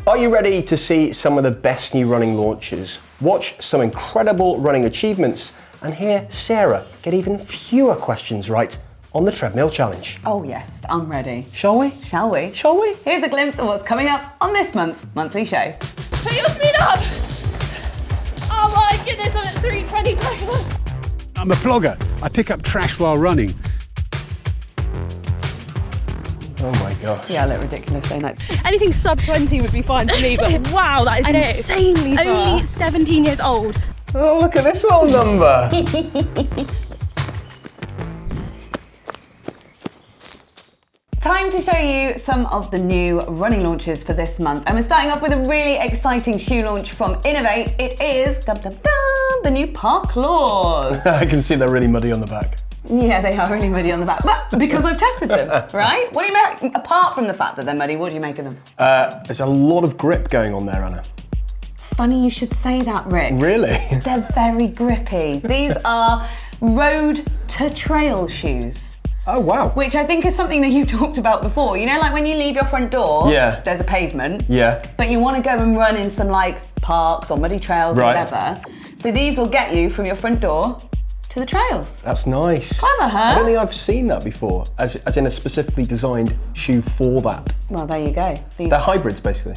Are you ready to see some of the best new running launches? Watch some incredible running achievements and hear Sarah get even fewer questions right on the Treadmill Challenge. Oh yes, I'm ready. Shall we? Shall we? Shall we? Here's a glimpse of what's coming up on this month's monthly show. Put your speed up! Oh my goodness, I'm at 320 push-ups. I'm a vlogger. I pick up trash while running. Oh my gosh. Yeah, I look ridiculous, don't I? Anything sub 20 would be fine for me, but wow, that is insanely far. Only 17 years old. Oh, look at this little number. Time to show you some of the new running launches for this month. And we're starting off with a really exciting shoe launch from Innovate. It is, dum dum dum, the new Park Claws. I can see they're really muddy on the back. Yeah, they are really muddy on the back, but because I've tested them, right? What do you make, apart from the fact that they're muddy, what do you make of them? There's a lot of grip going on there, Anna. Funny you should say that, Rick. Really? They're very grippy. These are road to trail shoes. Oh, wow. Which I think is something that you've talked about before. You know, like when you leave your front door, yeah, there's a pavement. Yeah. But you want to go and run in some like parks or muddy trails or whatever. So these will get you from your front door to the trails. That's nice. Clever, huh? I don't think I've seen that before, as in a specifically designed shoe for that. Well, there you go. They're hybrids, basically.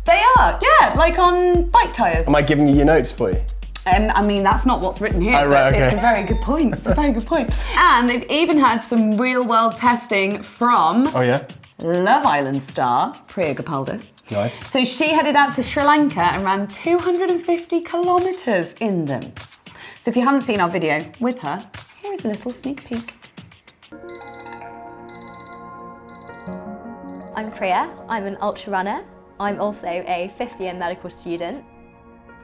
They are, yeah, like on bike tyres. Am I giving you your notes for you? I mean, that's not what's written here, oh, right, but okay. It's a very good point. It's a very good point. And they've even had some real-world testing from Love Island star Priya Gopaldus. Nice. So she headed out to Sri Lanka and ran 250 kilometres in them. So if you haven't seen our video with her, here is a little sneak peek. I'm Priya, I'm an ultra runner. I'm also a fifth year medical student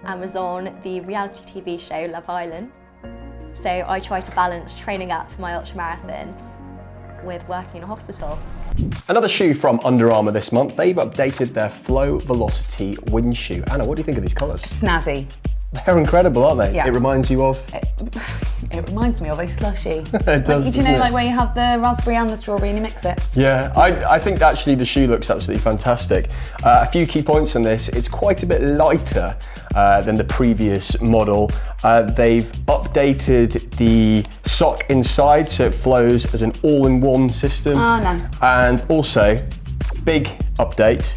and was on the reality TV show Love Island. So I try to balance training up for my ultramarathon with working in a hospital. Another shoe from Under Armour this month. They've updated their Flow Velocity wind shoe. Anna, what do you think of these colours? Snazzy. They're incredible, aren't they? Yeah. It reminds you of? It reminds me of a slushy. It does, like, do you know, like where you have the raspberry and the strawberry and you mix it? Yeah, I think actually the shoe looks absolutely fantastic. A few key points on this. It's quite a bit lighter than the previous model. They've updated the sock inside so it flows as an all-in-one system. Oh, nice. And also, big update,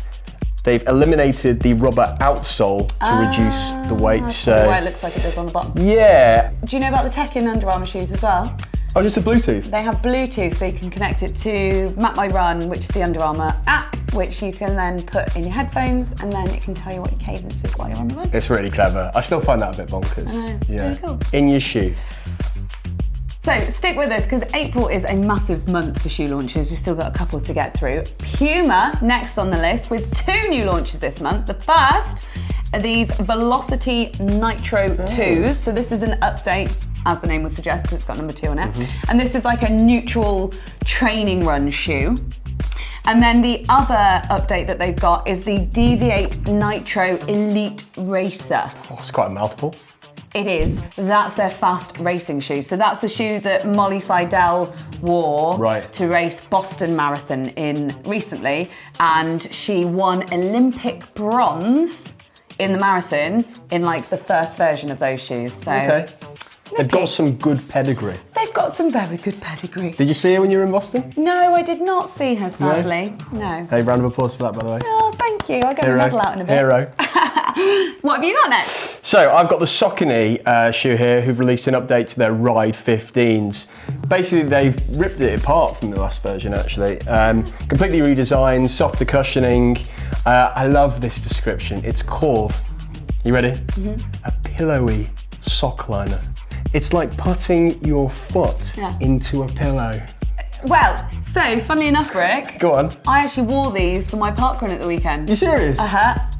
they've eliminated the rubber outsole to reduce the weight. So the way it looks like it does on the bottom. Yeah. Do you know about the tech in Under Armour shoes as well? Oh, just a Bluetooth? They have Bluetooth, so you can connect it to Map My Run, which is the Under Armour app, which you can then put in your headphones, and then it can tell you what your cadence is while you're on the run. It's really clever. I still find that a bit bonkers. I know, it's really cool. In your shoe. So stick with us, because April is a massive month for shoe launches. We've still got a couple to get through. Puma next on the list with 2 new launches this month. The first are these Velocity Nitro 2s. So this is an update, as the name would suggest, because it's got number 2 on it. And this is like a neutral training run shoe. And then the other update that they've got is the Deviate Nitro Elite Racer. Oh, it's quite a mouthful. It is. That's their fast racing shoe. So that's the shoe that Molly Seidel wore to race Boston Marathon in recently. And she won Olympic bronze in the marathon in like the first version of those shoes. So they've got some good pedigree. They've got some very good pedigree. Did you see her when you were in Boston? No, I did not see her, sadly. No. Hey, round of applause for that, by the way. Oh, thank you. I'll get a medal out in a bit. Hero. What have you got next? So I've got the Saucony shoe here, who've released an update to their Ride 15s. Basically, they've ripped it apart from the last version, actually. Completely redesigned, softer cushioning. I love this description. It's called, you ready? A pillowy sock liner. It's like putting your foot into a pillow. Well, so funnily enough, Rick. Go on. I actually wore these for my parkrun at the weekend. You serious?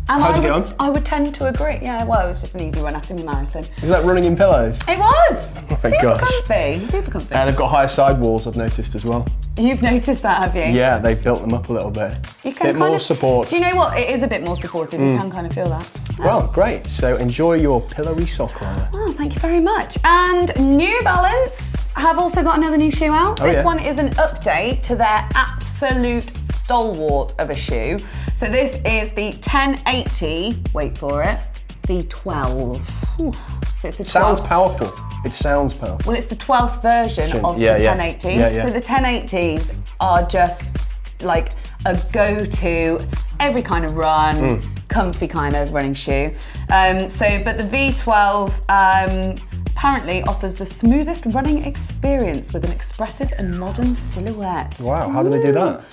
And how'd you get on? I would tend to agree. Yeah, well, it was just an easy run after my marathon. Is that running in pillows? It was. Oh my super gosh. comfy. Super comfy. And they've got higher sidewalls, I've noticed as well. You've noticed that, have you? Yeah, they've built them up a little bit. You can bit more support. Do you know what? It is a bit more supportive. You can kind of feel that. Well, great. So enjoy your pillowy sock liner. Oh, thank you very much. And New Balance have also got another new shoe out. This one is an update to their Absolute stalwart of a shoe. So this is the 1080, wait for it, V12. Whew. So it's the 12th. Sounds powerful. It sounds powerful. Well, it's the 12th version of the 1080s. So the 1080s are just like a go-to every kind of run, comfy kind of running shoe. But the V12 apparently offers the smoothest running experience with an expressive and modern silhouette. Wow, how do they do that?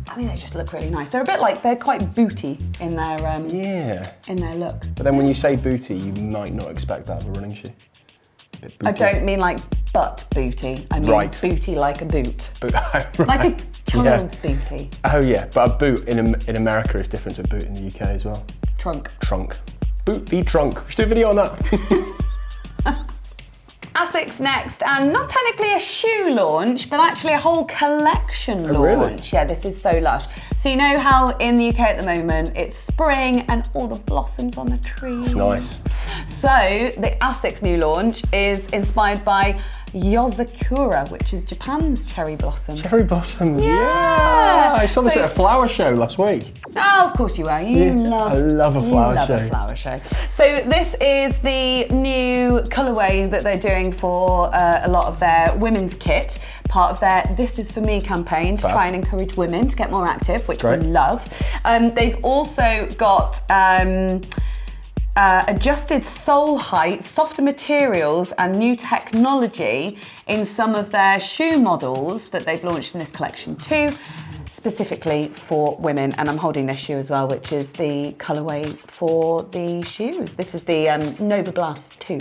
I mean, they just look really nice. They're a bit like, they're quite booty in their in their look. But then when you say booty, you might not expect that of a running shoe. I don't mean like butt booty. I mean booty like a boot. Right. Like a child's booty. Oh yeah, but a boot in America is different to a boot in the UK as well. Trunk. Trunk. Boot v trunk. We should do a video on that. Asics next, and not technically a shoe launch, but actually a whole collection launch. Really? Yeah, this is so lush. So you know how in the UK at the moment it's spring and all the blossoms on the trees. It's nice. So the Asics new launch is inspired by Yozakura, which is Japan's cherry blossom. Cherry blossoms, Yeah. I saw this at a flower show last week. Oh, of course you were. You love a flower show. a flower show. So this is the new colourway that they're doing for a lot of their women's kit, part of their This Is For Me campaign to try and encourage women to get more active, which we love. They've also got adjusted sole height, softer materials and new technology in some of their shoe models that they've launched in this collection too, specifically for women. And I'm holding this shoe as well, which is the colourway for the shoes. This is the Nova Blast 2.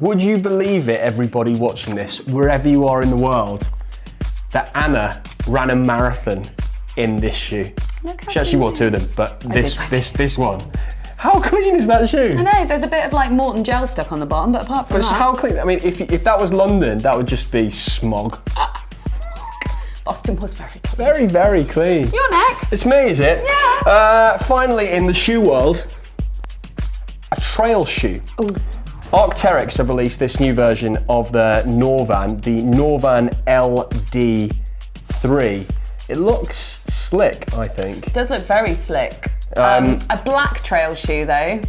Would you believe it, everybody watching this, wherever you are in the world, that Anna ran a marathon in this shoe? She actually wore two of them, but this one. How clean is that shoe? I know, there's a bit of like Morton gel stuck on the bottom, but apart from that... How clean? I mean, if that was London, that would just be smog. Smog. Boston was very clean. Very, very clean. You're next. It's me, is it? Yeah. Finally, in the shoe world, a trail shoe. Ooh. Arc'teryx have released this new version of the Norvan, the Norvan LD3. It looks slick, I think. It does look very slick. A black trail shoe though,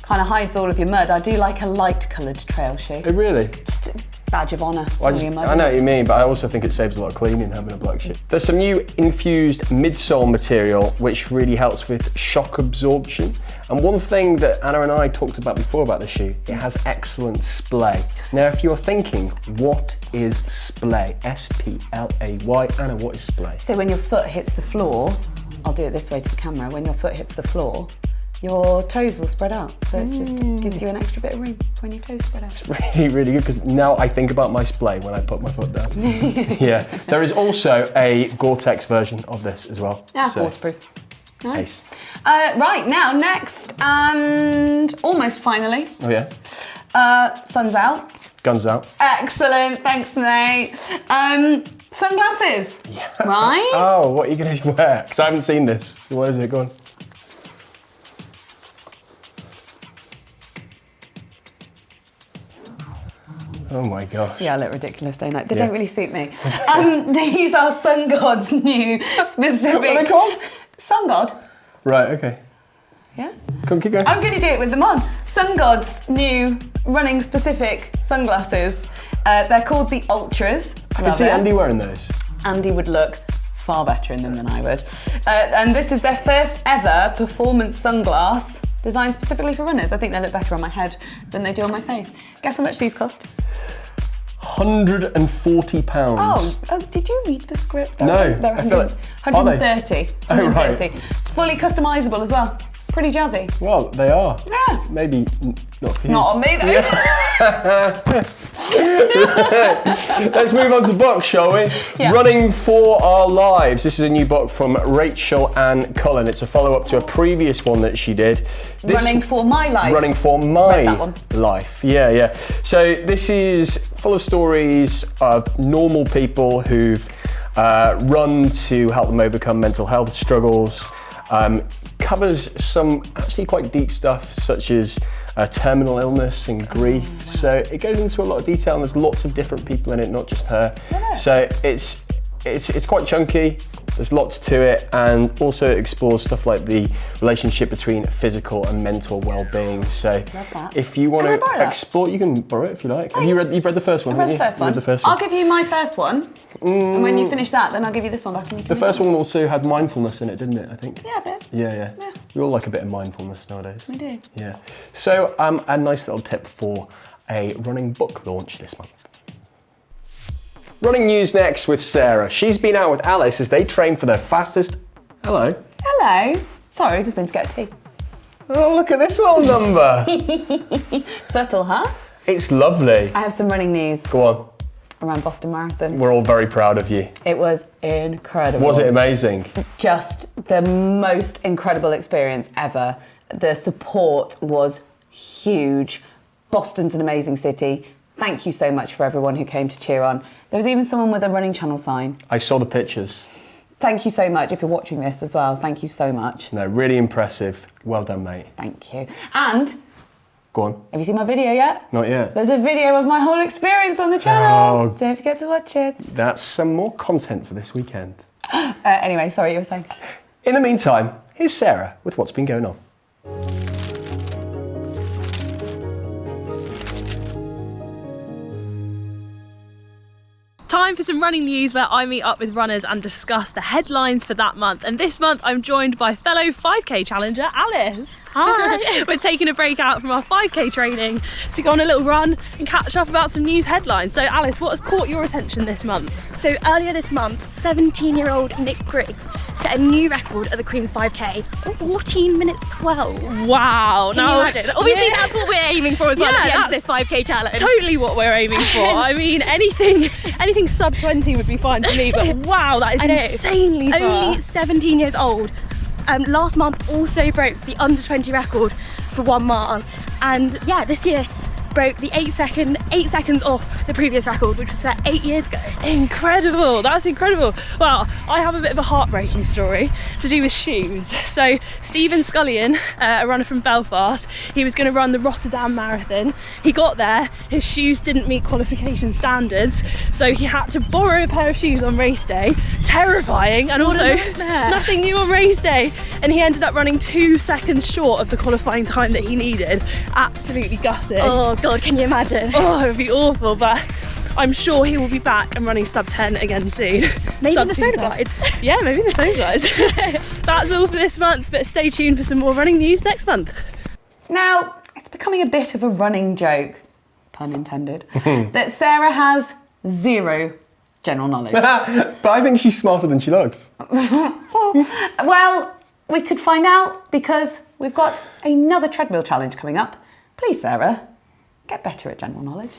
kind of hides all of your mud. I do like a light coloured trail shoe. Oh, really? Just a badge of honour. I know what you mean, but I also think it saves a lot of cleaning having a black shoe. There's some new infused midsole material which really helps with shock absorption. And one thing that Anna and I talked about before about the shoe, it has excellent splay. Now, if you're thinking, what is splay? S-P-L-A-Y. Anna, what is splay? So when your foot hits the floor, I'll do it this way to the camera, when your foot hits the floor, your toes will spread out. So it just gives you an extra bit of room for when your toes spread out. It's really, really good, because now I think about my splay when I put my foot down. Yeah. There is also a Gore-Tex version of this as well. Yeah, waterproof. Nice. Right, now next, and almost finally. Oh yeah? Sun's out. Guns out. Excellent, thanks mate. Sunglasses, yeah. Right? Oh, what are you going to wear? Because I haven't seen this. What is it? Go on. Oh my gosh. Yeah, I look ridiculous, don't I? They don't really suit me. These are Sun God's new specific... What are they called? Sun God. Right, okay. Yeah? Come on, keep going. I'm going to do it with them on. Sun God's new running specific sunglasses. They're called the Ultras. I can see Andy wearing those. Andy would look far better in them than I would. And this is their first ever performance sunglass designed specifically for runners. I think they look better on my head than they do on my face. Guess how much these cost? £140. Oh, did you read the script? No, They're I feel like... 130. Oh, right. 130. It's fully customisable as well. Pretty jazzy. Well, they are. Yeah. Maybe not for you. Not on me though. Yeah. Let's move on to books, shall we? Yeah. Running for Our Lives. This is a new book from Rachel Ann Cullen. It's a follow-up to a previous one that she did. Running for My Life. Running for My Life. Yeah, yeah. So this is full of stories of normal people who've run to help them overcome mental health struggles. Covers some actually quite deep stuff, such as terminal illness and grief. So it goes into a lot of detail, and there's lots of different people in it, not just her. Yeah. So it's quite chunky. There's lots to it, and also it explores stuff like the relationship between physical and mental well-being. So Love that. if you want Can I borrow to that? explore, you can borrow it if you like. You've read the first one, I've read haven't the you? first one. You read the first one. I'll give you my first one, and when you finish that, then I'll give you this one back. And you The first one also had mindfulness in it, didn't it, I think? Yeah, a bit. Yeah. We all like a bit of mindfulness nowadays. We do. Yeah. So a nice little tip for a running book launch this month. Running news next with Sarah. She's been out with Alice as they train for their fastest... Hello. Hello. Sorry, just been to get a tea. Oh, look at this little number. Subtle, huh? It's lovely. I have some running news Go on. around Boston Marathon. We're all very proud of you. It was incredible. Was it amazing? Just the most incredible experience ever. The support was huge. Boston's an amazing city. Thank you so much for everyone who came to cheer on. There was even someone with a running channel sign. I saw the pictures. Thank you so much if you're watching this as well. Thank you so much. No, really impressive. Well done, mate. Thank you. And Go on. have you seen my video yet? Not yet. There's a video of my whole experience on the channel. Oh. Don't forget to watch it. That's some more content for this weekend. Anyway, sorry, you were saying. In the meantime, here's Sarah with what's been going on. Time for some running news where I meet up with runners and discuss the headlines for that month. And this month I'm joined by fellow 5k challenger Alice. Hi. We're taking a break out from our 5k training to go on a little run and catch up about some news headlines. So Alice, what has caught your attention this month? So earlier this month, 17-year-old Nick Griggs set a new record at the Queen's 5k, 14 minutes 12. Wow. Can you imagine? Obviously that's what we're aiming for as well at the end of this 5k challenge. Totally what we're aiming for. I mean, anything sub 20 would be fine for me, but wow, that is insanely far. Only 17 years old. Last month also broke the under 20 record for 1 mile, and yeah, this year broke the 8 seconds off the previous record, which was set 8 years ago. Incredible, that's incredible. Well, I have a bit of a heartbreaking story to do with shoes. So Stephen Scullion, a runner from Belfast, he was going to run the Rotterdam Marathon. He got there, his shoes didn't meet qualification standards, so he had to borrow a pair of shoes on race day. Terrifying, and also nothing new on race day. And he ended up running 2 seconds short of the qualifying time that he needed. Absolutely gutting. Oh God, can you imagine? Oh, it would be awful, but I'm sure he will be back and running sub 10 again soon. Maybe in the soda glides. Yeah, maybe in the soda glides. That's all for this month, but stay tuned for some more running news next month. Now, it's becoming a bit of a running joke, pun intended, that Sarah has zero general knowledge. But I think she's smarter than she looks. Well, we could find out because we've got another treadmill challenge coming up. Please, Sarah, get better at general knowledge.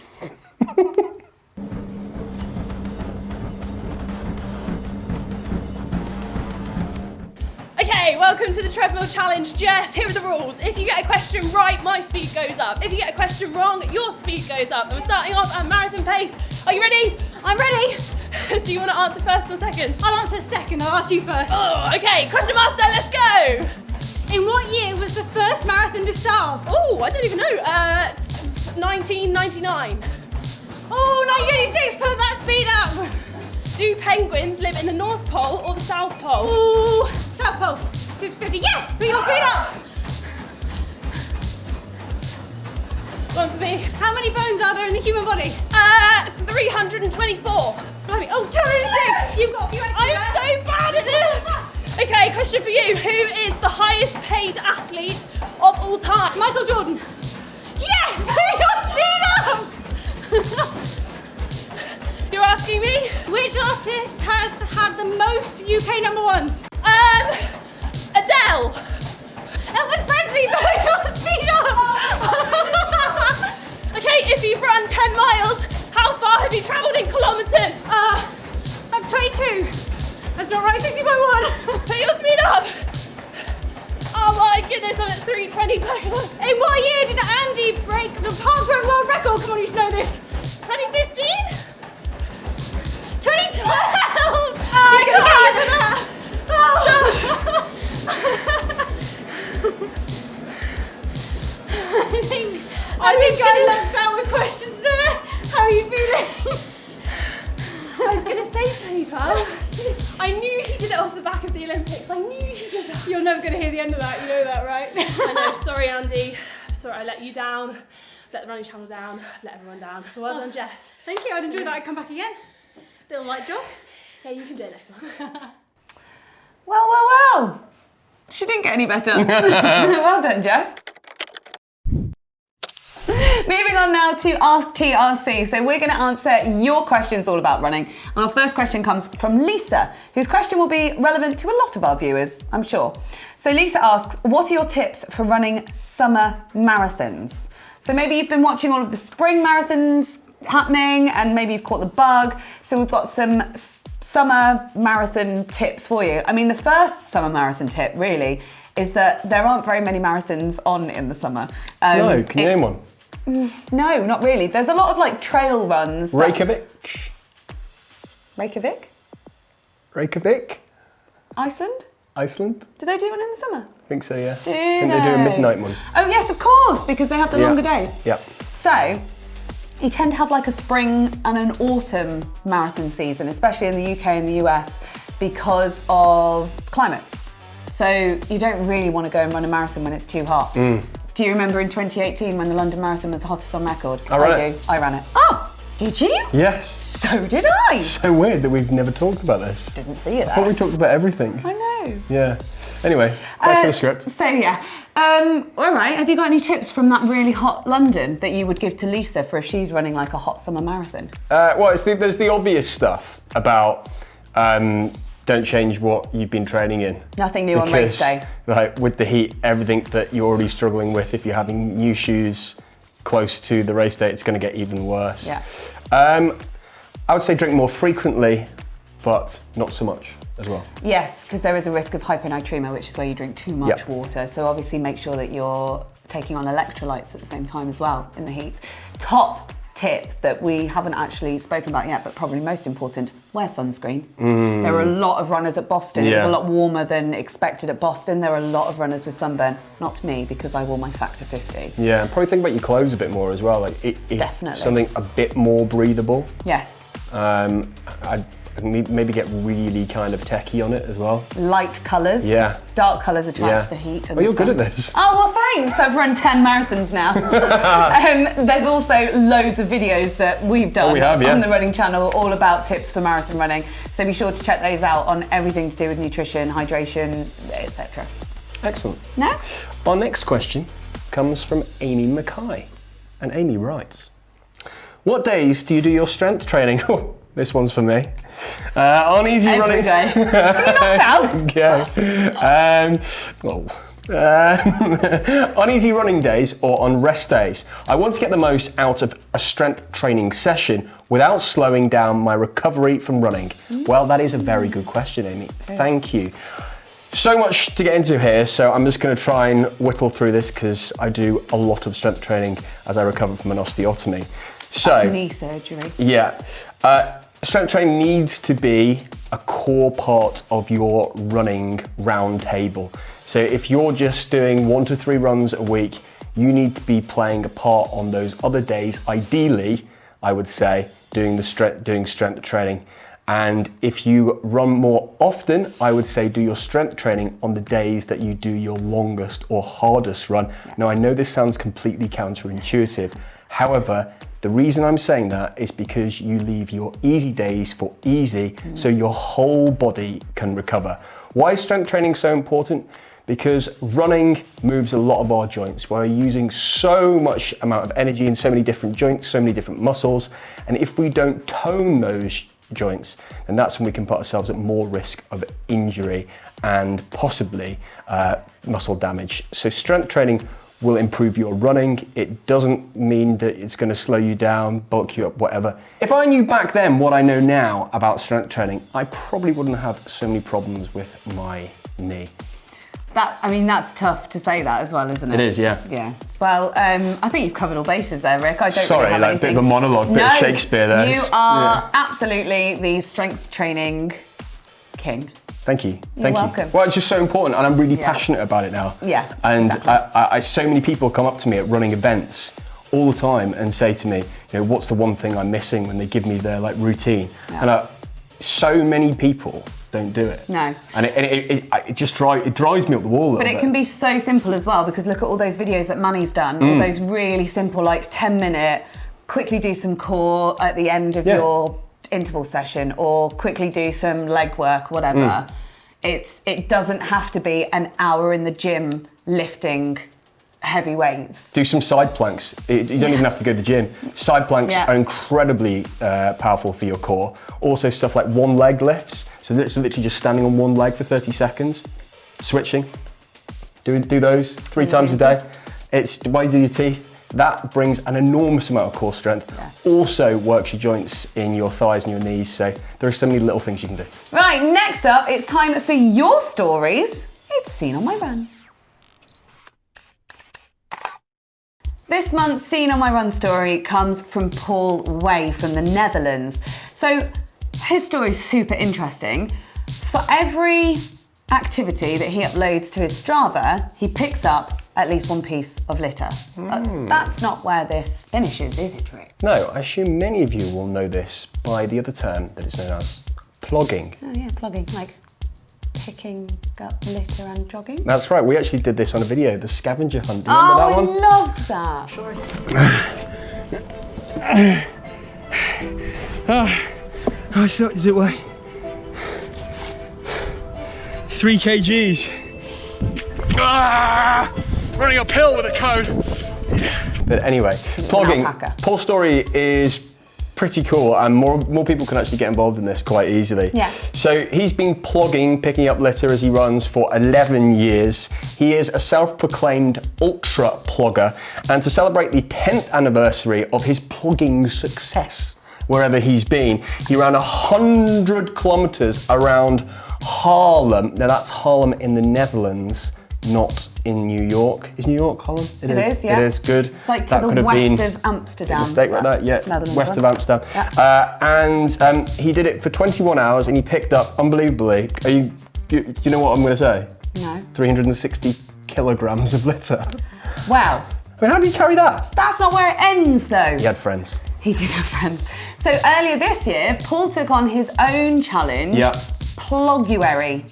Okay, welcome to the Treadmill Challenge. Jess, here are the rules. If you get a question right, my speed goes up. If you get a question wrong, your speed goes up. And we're starting off at marathon pace. Are you ready? I'm ready. Do you want to answer first or second? I'll answer second. I'll ask you first. Oh, okay, question master, let's go. In what year was the first marathon to Sal? Oh, I don't even know. 1999. Oh, 1986. Put that speed up. Do penguins live in the North Pole or the South Pole? Ooh, South Pole. 50-50. Yes, put your feet up. One for me. How many bones are there in the human body? 324. Blimey. Oh, 206. You've got a few extra. I'm so bad at this. Okay, question for you. Who is the highest paid athlete of all time? Michael Jordan. Yes, put your speed up. You're asking me? Which artist has had the most UK #1s? Adele. Elvis Presley, put your speed up. Okay, if you've run 10 miles, how far have you travelled in kilometres? I'm 22. That's not right, 60.1. Put your speed up. Oh my goodness, I'm at 320 per kilometre. In what year did Andy break the parkrun world record? Come on, you should know this. 2015? 2012! I can't. I think I lucked out with questions there. How are you feeling? I was going to say 2012. I knew he did it off the back of the Olympics. I knew he did that. You're never going to hear the end of that, you know that, right? I know, sorry Andy. Sorry I let you down. Let the running channel down. Let everyone down. Well done, Jess. Thank you, I'd enjoy that. I'd come back again. Little light job. Yeah, you can do it next month. Well. She didn't get any better. Well done, Jess. Moving on now to Ask TRC. So we're going to answer your questions all about running. And our first question comes from Lisa, whose question will be relevant to a lot of our viewers, I'm sure. So Lisa asks, what are your tips for running summer marathons? So maybe you've been watching all of the spring marathons happening and maybe you've caught the bug. So we've got some summer marathon tips for you. I mean, the first summer marathon tip really is that there aren't very many marathons on in the summer. No, can you name one? No, not really. There's a lot of like trail runs. Reykjavik? Reykjavik? Iceland? Do they do one in the summer? I think so, yeah. Do I think they do a midnight one. Oh yes, of course, because they have the longer days. Yeah. So, you tend to have like a spring and an autumn marathon season, especially in the UK and the US, because of climate. So you don't really want to go and run a marathon when it's too hot. Do you remember in 2018 when the London Marathon was the hottest on record? I ran it. I ran it. Oh, did you? Yes. So did I. So weird that we've never talked about this. Didn't see it I thought we talked about everything. I know. Yeah. Anyway, back to the script. So yeah. All right, have you got any tips from that really hot London that you would give to Lisa for if she's running like a hot summer marathon? Well, there's the obvious stuff about don't change what you've been training in. Nothing new on race day. Like with the heat, everything that you're already struggling with, if you're having new shoes close to the race day, it's going to get even worse. Yeah. I would say drink more frequently, but not so much as well. Yes, because there is a risk of hyponatremia, which is where you drink too much water. So obviously make sure that you're taking on electrolytes at the same time as well in the heat. Top tip that we haven't actually spoken about yet, but probably most important, wear sunscreen. There are a lot of runners at Boston. It was a lot warmer than expected at Boston. There are a lot of runners with sunburn. Not me, because I wore my factor 50. Yeah, and probably think about your clothes a bit more as well. Like Definitely. Something a bit more breathable. Yes. I'd maybe get really kind of techie on it as well. Light colours. Yeah. Dark colours attract the heat. And you're good at this. Oh, well, thanks. I've run 10 marathons now. There's also loads of videos that we've done on the running channel all about tips for marathon running. So be sure to check those out on everything to do with nutrition, hydration, etc. Excellent. Next. Our next question comes from Amy Mackay. And Amy writes, what days do you do your strength training? Oh, this one's for me. On easy running. Every day. Can you not tell? On easy running days or on rest days, I want to get the most out of a strength training session without slowing down my recovery from running. Well, that is a very good question, Amy. Thank you. So much to get into here, so I'm just going to try and whittle through this because I do a lot of strength training as I recover from an osteotomy. That's knee surgery. Yeah. Strength training needs to be a core part of your running round table. So if you're just doing 1 to 3 runs a week, you need to be playing a part on those other days. Ideally, I would say, doing strength training. And if you run more often, I would say do your strength training on the days that you do your longest or hardest run. Now, I know this sounds completely counterintuitive. However, the reason I'm saying that is because you leave your easy days for easy, so your whole body can recover. Why is strength training so important? Because running moves a lot of our joints. We're using so much amount of energy in so many different joints, so many different muscles. And if we don't tone those joints, then that's when we can put ourselves at more risk of injury and possibly muscle damage. So strength training will improve your running. It doesn't mean that it's going to slow you down, bulk you up, whatever. If I knew back then what I know now about strength training, I probably wouldn't have so many problems with my knee. That's tough to say that as well, isn't it? It is, yeah. Yeah. Well, I think you've covered all bases there, Rick. I don't Sorry, really have like anything. a bit of a monologue, bit of Shakespeare there. You are absolutely the strength training king. Thank you. You're welcome. Well, it's just so important, and I'm really passionate about it now. Yeah. And exactly. so many people come up to me at running events all the time and say to me, what's the one thing I'm missing when they give me their routine? And so many people don't do it. No. And it just drives me up the wall a little But it bit. can be so simple as well, because look at all those videos that Manny's done, all those really simple, like 10-minute, quickly do some core at the end of your interval session, or quickly do some leg work, whatever. It doesn't have to be an hour in the gym lifting heavy weights. Do some side planks. You don't even have to go to the gym. Side planks are incredibly powerful for your core. Also stuff like one leg lifts. So literally just standing on one leg for 30 seconds. Switching. Do those 3 times a day. It's the way you do your teeth. That brings an enormous amount of core strength. Yeah. Also works your joints in your thighs and your knees. So there are so many little things you can do. Right, next up, it's time for your stories. It's Seen on My Run. This month's Seen on My Run story comes from Paul Way from the Netherlands. So his story is super interesting. For every activity that he uploads to his Strava, he picks up at least one piece of litter. That's not where this finishes, is it, Rick? No, I assume many of you will know this by the other term that is known as plogging. Oh yeah, plugging, like picking up litter and jogging. That's right, we actually did this on a video, the scavenger hunt. Do you Oh, remember that one? I loved that. So is it weigh 3 kgs. Running uphill with a code. But anyway, plogging. Paul's story is pretty cool, and more people can actually get involved in this quite easily. Yeah. So he's been plogging, picking up litter as he runs for 11 years. He is a self-proclaimed ultra plogger, and to celebrate the 10th anniversary of his plogging success wherever he's been, he ran 100 kilometers around Haarlem. Now that's Haarlem in the Netherlands, not in New York. Is New York Haarlem? It is, yeah. It is, good. It's like to the west of Amsterdam. Mistake like that, yeah. Netherlands West one. of Amsterdam. Yeah. And he did it for 21 hours, and he picked up, unbelievably, do you know what I'm going to say? No. 360 kilograms of litter. Wow. I mean, how did he carry that? That's not where it ends, though. He had friends. He did have friends. So earlier this year, Paul took on his own challenge, Ploguary.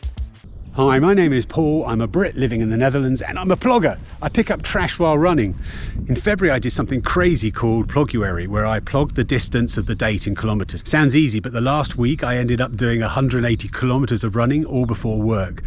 Hi, my name is Paul. I'm a Brit living in the Netherlands, and I'm a plogger. I pick up trash while running. In February, I did something crazy called Ploguary, where I plogged the distance of the date in kilometres. Sounds easy, but the last week I ended up doing 180 kilometres of running, all before work.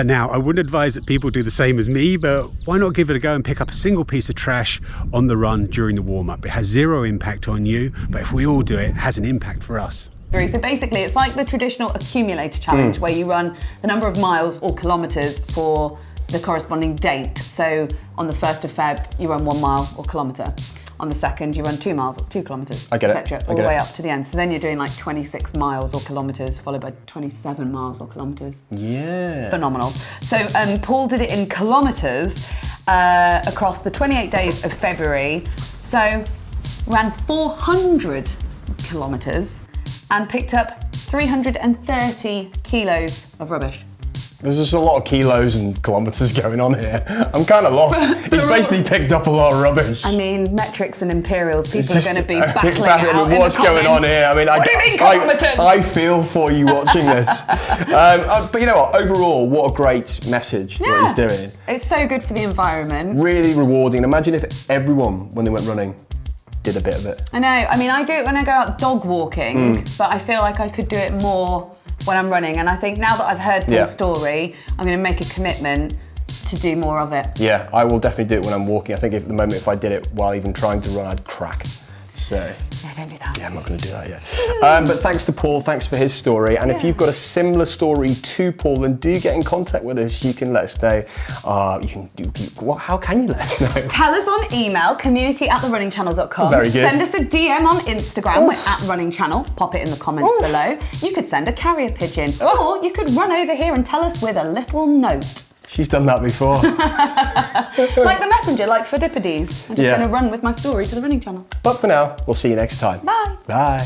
Now, I wouldn't advise that people do the same as me, but why not give it a go and pick up a single piece of trash on the run during the warm-up? It has zero impact on you, but if we all do it, it has an impact for us. So basically, it's like the traditional accumulator challenge where you run the number of miles or kilometres for the corresponding date. So on the 1st of Feb, you run 1 mile or kilometre. On the 2nd, you run 2 miles or 2 kilometres, etc. All the way up to the end. So then you're doing like 26 miles or kilometres, followed by 27 miles or kilometres. Yeah. Phenomenal. So Paul did it in kilometres across the 28 days of February. So ran 400 kilometres and picked up 330 kilos of rubbish. There's just a lot of kilos and kilometres going on here. I'm kind of lost. He's basically picked up a lot of rubbish. I mean, metrics and imperials, people are going to be battling out in what's the going on here? I mean, I feel for you watching this. But you know what? Overall, what a great message what he's doing. It's so good for the environment. Really rewarding. Imagine if everyone, when they went running, did a bit of it. I know. I mean, I do it when I go out dog walking, but I feel like I could do it more when I'm running. And I think now that I've heard Paul's story, I'm going to make a commitment to do more of it. Yeah, I will definitely do it when I'm walking. I think at the moment, if I did it while even trying to run, I'd crack. So yeah, don't do that. Yeah, I'm not going to do that yet. But thanks to Paul, thanks for his story. And if you've got a similar story to Paul, then do get in contact with us. You can let us know. How can you let us know? Tell us on email, community@therunningchannel.com. Very good. Send us a DM on Instagram, we're @runningchannel. Pop it in the comments below. You could send a carrier pigeon, or you could run over here and tell us with a little note. She's done that before. Like the messenger, like for Dippides. I'm just going to run with my story to the running channel. But for now, we'll see you next time. Bye. Bye.